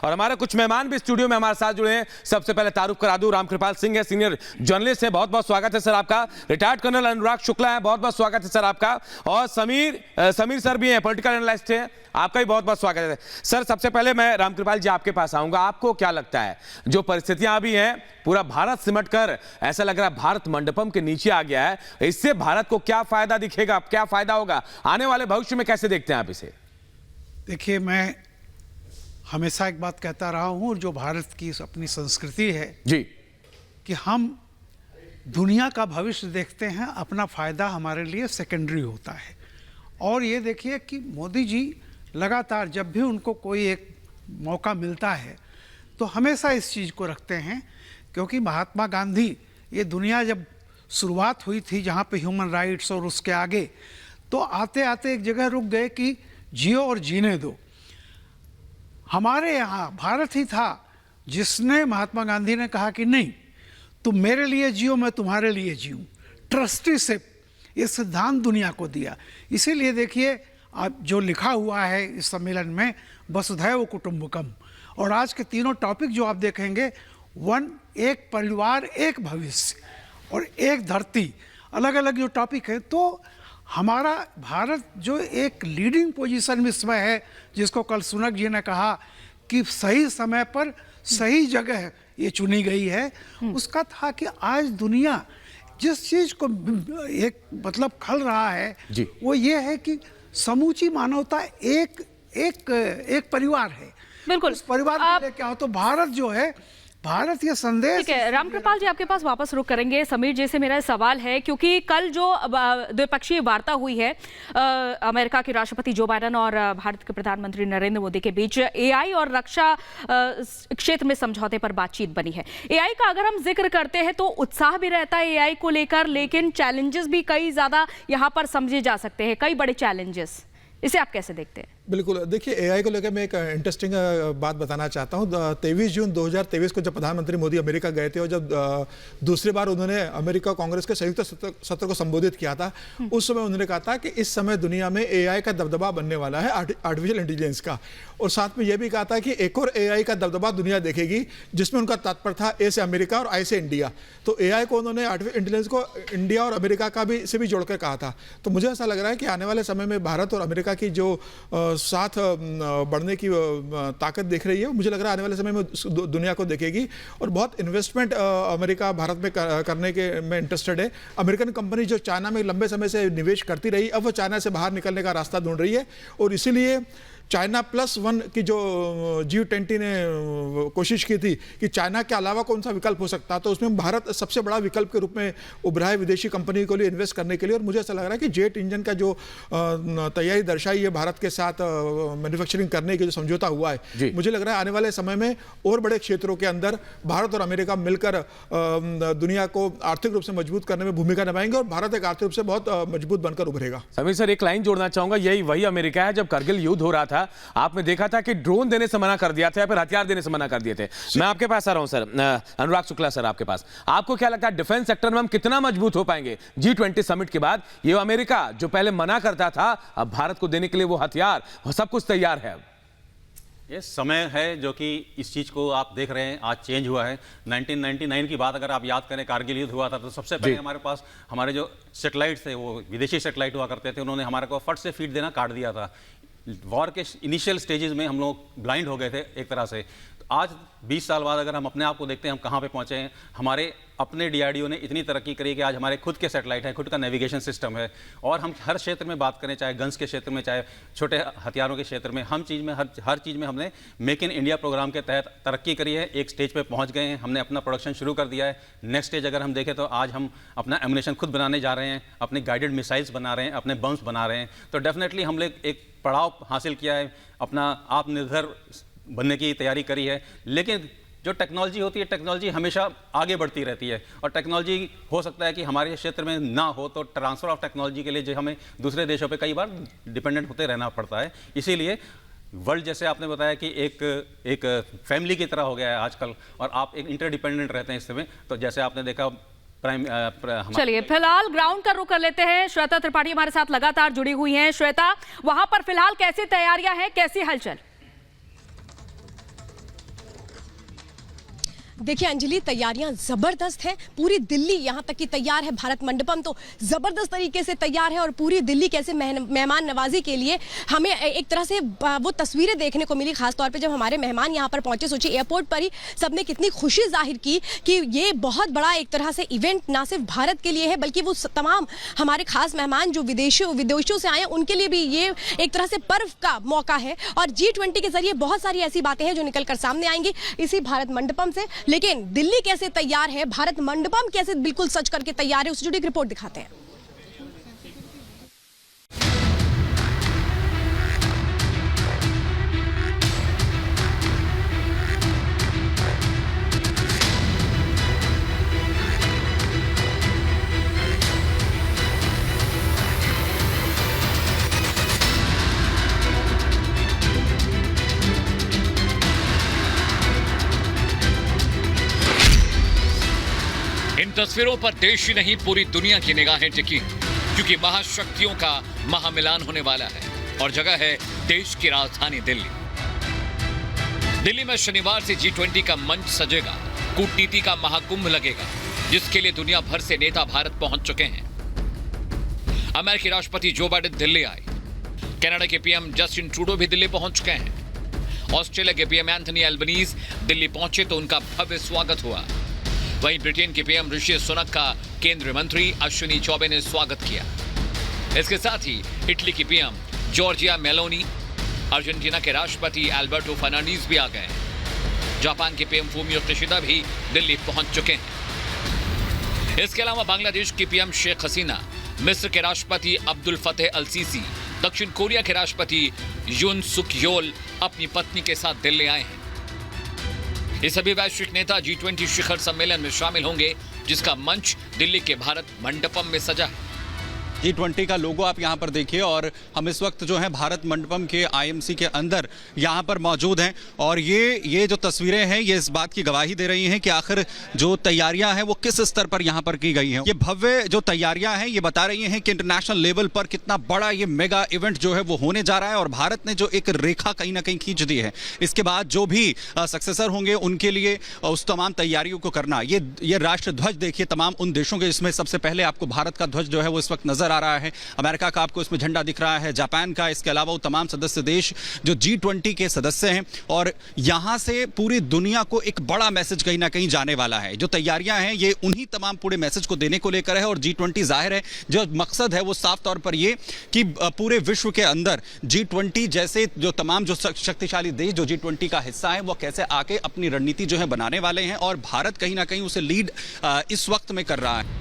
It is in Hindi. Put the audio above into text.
और हमारे कुछ मेहमान भी स्टूडियो में हमारे साथ जुड़े हैं। सबसे पहले तारुफ करा दूं, रामकृपाल सिंह है, सीनियर जर्नलिस्ट है, बहुत बहुत स्वागत है सर आपका। रिटायर्ड कर्नल अनुराग शुक्ला है, बहुत बहुत स्वागत है सर आपका। और समीर सर भी हैं, पॉलिटिकल एनालिस्ट हैं, आपका भी बहुत बहुत स्वागत है सर। सबसे पहले मैं रामकृपाल जी आपके पास आऊंगा। आपको क्या लगता है जो परिस्थितियां अभी हैं, पूरा भारत सिमटकर ऐसा लग रहा है भारत मंडपम के नीचे आ गया है, इससे भारत को क्या फायदा दिखेगा, क्या फायदा होगा आने वाले भविष्य में, कैसे देखते हैं आप इसे? देखिए, मैं हमेशा एक बात कहता रहा हूं, जो भारत की अपनी संस्कृति है जी, कि हम दुनिया का भविष्य देखते हैं, अपना फायदा हमारे लिए सेकेंडरी होता है। और ये देखिए कि मोदी जी लगातार जब भी उनको कोई एक मौका मिलता है तो हमेशा इस चीज़ को रखते हैं, क्योंकि महात्मा गांधी, ये दुनिया जब शुरुआत हुई थी जहाँ पे ह्यूमन राइट्स और उसके आगे, तो आते आते एक जगह रुक गए कि जियो और जीने दो। हमारे यहाँ भारत ही था जिसने, महात्मा गांधी ने कहा कि नहीं, तुम मेरे लिए जियो, मैं तुम्हारे लिए जीऊँ। ट्रस्टीशिप, ये सिद्धांत दुनिया को दिया। इसीलिए देखिए अब जो लिखा हुआ है इस सम्मेलन में, वसुधैव कुटुंबकम, और आज के तीनों टॉपिक जो आप देखेंगे, एक परिवार एक भविष्य और एक धरती, अलग अलग जो टॉपिक है। तो हमारा भारत जो एक लीडिंग पोजीशन में इसमें है, जिसको कल सुनक जी ने कहा कि सही समय पर सही जगह ये चुनी गई है, उसका था कि आज दुनिया जिस चीज़ को एक मतलब खल रहा है वो ये है कि समूची मानवता एक परिवार है। बिल्कुल, उस परिवार के लिए क्या हो, तो भारत जो है, भारत ये संदेश। ठीक है, रामकृपाल जी आपके पास वापस रुक करेंगे। समीर जी से मेरा सवाल है, क्योंकि कल जो द्विपक्षीय वार्ता हुई है अमेरिका के राष्ट्रपति जो बाइडेन और भारत के प्रधानमंत्री नरेंद्र मोदी के बीच, एआई और रक्षा क्षेत्र में समझौते पर बातचीत बनी है। एआई का अगर हम जिक्र करते हैं तो उत्साह भी रहता है एआई को लेकर, लेकिन चैलेंजेस भी कई ज्यादा यहाँ पर समझे जा सकते हैं, कई बड़े चैलेंजेस। इसे आप कैसे देखते हैं? बिल्कुल, देखिए एआई को लेकर मैं एक इंटरेस्टिंग बात बताना चाहता हूँ। 23 जून 2023 को जब प्रधानमंत्री मोदी अमेरिका गए थे और जब दूसरी बार उन्होंने अमेरिका कांग्रेस के संयुक्त सत्र को संबोधित किया था, उस समय उन्होंने कहा था कि इस समय दुनिया में एआई का दबदबा बनने वाला है, आर्टिफिशियल इंटेलिजेंस का। और साथ में यह भी कहा था कि एक और एआई का दबदबा दुनिया देखेगी, जिसमें उनका तात्पर्य था ए से अमेरिका और आई से इंडिया। तो एआई को उन्होंने, आर्टिफिशियल इंटेलिजेंस को इंडिया और अमेरिका का भी से भी जोड़कर कहा था। तो मुझे ऐसा लग रहा है कि आने वाले समय में भारत और अमेरिका की जो साथ बढ़ने की ताकत देख रही है, मुझे लग रहा है आने वाले समय में दुनिया को देखेगी। और बहुत इन्वेस्टमेंट अमेरिका भारत में करने के में इंटरेस्टेड है। अमेरिकन कंपनी जो चाइना में लंबे समय से निवेश करती रही, अब वो चाइना से बाहर निकलने का रास्ता ढूंढ रही है। और इसीलिए चाइना +1 की जो G20 ने कोशिश की थी कि चाइना के अलावा कौन सा विकल्प हो सकता है, तो उसमें भारत सबसे बड़ा विकल्प के रूप में उभरा है विदेशी कंपनी को लिए इन्वेस्ट करने के लिए। और मुझे ऐसा लग रहा है कि जेट इंजन का जो तैयारी दर्शाई है भारत के साथ मैन्युफैक्चरिंग करने के जो समझौता हुआ है, मुझे लग रहा है आने वाले समय में और बड़े क्षेत्रों के अंदर भारत और अमेरिका मिलकर दुनिया को आर्थिक रूप से मजबूत करने में भूमिका निभाएंगे और भारत एक आर्थिक रूप से बहुत मजबूत बनकर उभरेगा। समीर सर, एक लाइन जोड़ना चाहूंगा, यही वही अमेरिका है जब करगिल युद्ध हो रहा था, आपने देखा था कि ड्रोन देने से मना कर दिया था या फिर हथियार देने से मना कर दिए थे। मैं आपके पास आ रहा हूं सर, अनुराग शुक्ला सर आपके पास। आपको क्या लगता है डिफेंस सेक्टर में हम कितना मजबूत हो पाएंगे G20 समिट के बाद? ये अमेरिका जो पहले मना करता था, अब भारत को देने के लिए वो हथियार सब कुछ तैयार है। ये समय है जो कि इस चीज़ को आप देख रहे हैं, आज चेंज हुआ है। 1999 की बात अगर आप याद करें, कारगिल युद्ध हुआ था, तो सबसे पहले हमारे पास हमारे जो सैटेलाइट थे वो विदेशी सैटेलाइट हुआ करते थे, उन्होंने हमारे को फट से फीड देना काट दिया था। वॉर के इनिशियल स्टेजेस में हम लोग ब्लाइंड हो गए थे एक तरह से। तो आज 20 साल बाद अगर हम अपने आप को देखते हैं हम कहाँ पे पहुँचे हैं, हमारे अपने DRDO ने इतनी तरक्की करी कि आज हमारे खुद के सैटेलाइट हैं, खुद का नेविगेशन सिस्टम है। और हम हर क्षेत्र में बात करें, चाहे गन्स के क्षेत्र में, चाहे छोटे हथियारों के क्षेत्र में, हम चीज़ में हर चीज़ में हमने मेक इन इंडिया प्रोग्राम के तहत तरक्की करी है। एक स्टेज पे पहुंच गए हैं, हमने अपना प्रोडक्शन शुरू कर दिया है। नेक्स्ट स्टेज अगर हम देखें तो आज हम अपना एमुनेशन खुद बनाने जा रहे हैं, अपने गाइडेड मिसाइल्स बना रहे हैं, अपने बम्स बना रहे हैं। तो डेफिनेटली हमने एक पड़ाव हासिल किया है, अपना आत्मनिर्भर बनने की तैयारी करी है। लेकिन जो टेक्नोलॉजी होती है, टेक्नोलॉजी हमेशा आगे बढ़ती रहती है, और टेक्नोलॉजी हो सकता है कि हमारे क्षेत्र में ना हो, तो ट्रांसफ़र ऑफ टेक्नोलॉजी के लिए जो हमें दूसरे देशों पे कई बार डिपेंडेंट होते रहना पड़ता है। इसीलिए वर्ल्ड, जैसे आपने बताया कि एक फैमिली की तरह हो गया है आजकल, और आप एक इंटरडिपेंडेंट रहते हैं इस समय। तो जैसे आपने देखा चलिए फिलहाल ग्राउंड का रुख कर लेते हैं। श्वेता त्रिपाठी हमारे साथ लगातार जुड़ी हुई हैं। श्वेता, वहां पर फिलहाल कैसी तैयारियां हैं, कैसी हलचल? देखिए अंजलि, तैयारियां जबरदस्त हैं। पूरी दिल्ली यहाँ तक कि तैयार है। भारत मंडपम तो जबरदस्त तरीके से तैयार है और पूरी दिल्ली कैसे मेहमान नवाजी के लिए हमें एक तरह से वो तस्वीरें देखने को मिली। खासतौर पे जब हमारे मेहमान यहाँ पर पहुंचे, सोचिए एयरपोर्ट पर ही सबने कितनी खुशी जाहिर की कि ये बहुत बड़ा एक तरह से इवेंट ना सिर्फ भारत के लिए है बल्कि वो तमाम हमारे खास मेहमान जो विदेशों से आए हैं उनके लिए भी ये एक तरह से पर्व का मौका है। और G20 के जरिए बहुत सारी ऐसी बातें हैं जो निकलकर सामने आएंगी इसी भारत मंडपम से। लेकिन दिल्ली कैसे तैयार है, भारत मंडपम कैसे बिल्कुल सच करके तैयार है, उससे जुड़ी एक रिपोर्ट दिखाते हैं। इन तस्वीरों पर देश ही नहीं पूरी दुनिया की निगाहें टिकी हैं, क्योंकि महाशक्तियों का महामिलान होने वाला है और जगह है देश की राजधानी दिल्ली। दिल्ली में शनिवार से G20 का मंच सजेगा, कूटनीति का महाकुंभ लगेगा, जिसके लिए दुनिया भर से नेता भारत पहुंच चुके हैं। अमेरिकी राष्ट्रपति जो बाइडेन दिल्ली आए, कनाडा के पीएम जस्टिन ट्रूडो भी दिल्ली पहुंच चुके हैं। ऑस्ट्रेलिया के पीएम एंथनी एल्बनीज दिल्ली पहुंचे तो उनका भव्य स्वागत हुआ। वहीं ब्रिटेन के पीएम ऋषि सुनक का केंद्रीय मंत्री अश्विनी चौबे ने स्वागत किया। इसके साथ ही इटली की पीएम जॉर्जिया मेलोनी, अर्जेंटीना के राष्ट्रपति अल्बर्टो फर्नांडीज भी आ गए हैं। जापान के पीएम फूमियो किशिदा भी दिल्ली पहुंच चुके हैं। इसके अलावा बांग्लादेश की पीएम शेख हसीना, मिस्र के राष्ट्रपति अब्दुल फतेह अल सीसी, दक्षिण कोरिया के राष्ट्रपति यून सुक योल अपनी पत्नी के साथ दिल्ली आए हैं। ये सभी वैश्विक नेता G20 शिखर सम्मेलन में शामिल होंगे, जिसका मंच दिल्ली के भारत मंडपम में सजा है। G20 का लोगो आप यहाँ पर देखिए और हम इस वक्त जो है भारत मंडपम के IMC के अंदर यहाँ पर मौजूद हैं और ये जो तस्वीरें हैं ये इस बात की गवाही दे रही हैं कि आखिर जो तैयारियां हैं वो किस स्तर पर यहाँ पर की गई हैं। ये भव्य जो तैयारियां हैं ये बता रही हैं कि इंटरनेशनल लेवल पर कितना बड़ा ये मेगा इवेंट जो है वो होने जा रहा है और भारत ने जो एक रेखा कहीं ना कहीं खींच दी है। इसके बाद जो भी सक्सेसर होंगे उनके लिए उस तमाम तैयारियों को करना। ये राष्ट्र ध्वज देखिए तमाम उन देशों के, इसमें सबसे पहले आपको भारत का ध्वज जो है वो इस वक्त नजर आ रहा है। अमेरिका का आपको इसमें झंडा दिख रहा है, जापान का, इसके अलावा वो तमाम सदस्य देश जो G20 के सदस्य हैं और यहां से पूरी दुनिया को एक बड़ा मैसेज कहीं ना कहीं जाने वाला है। जो तैयारियां हैं ये उन्हीं तमाम पूरे मैसेज को देने को लेकर है और G20 जाहिर है जो मकसद है वो साफ तौर पर ये कि पूरे विश्व के अंदर G20 जैसे जो तमाम जो शक्तिशाली देश जो G20 का हिस्सा है वो कैसे आके अपनी रणनीति जो है बनाने वाले हैं और भारत कहीं ना कहीं उसे लीड इस वक्त में कर रहा है।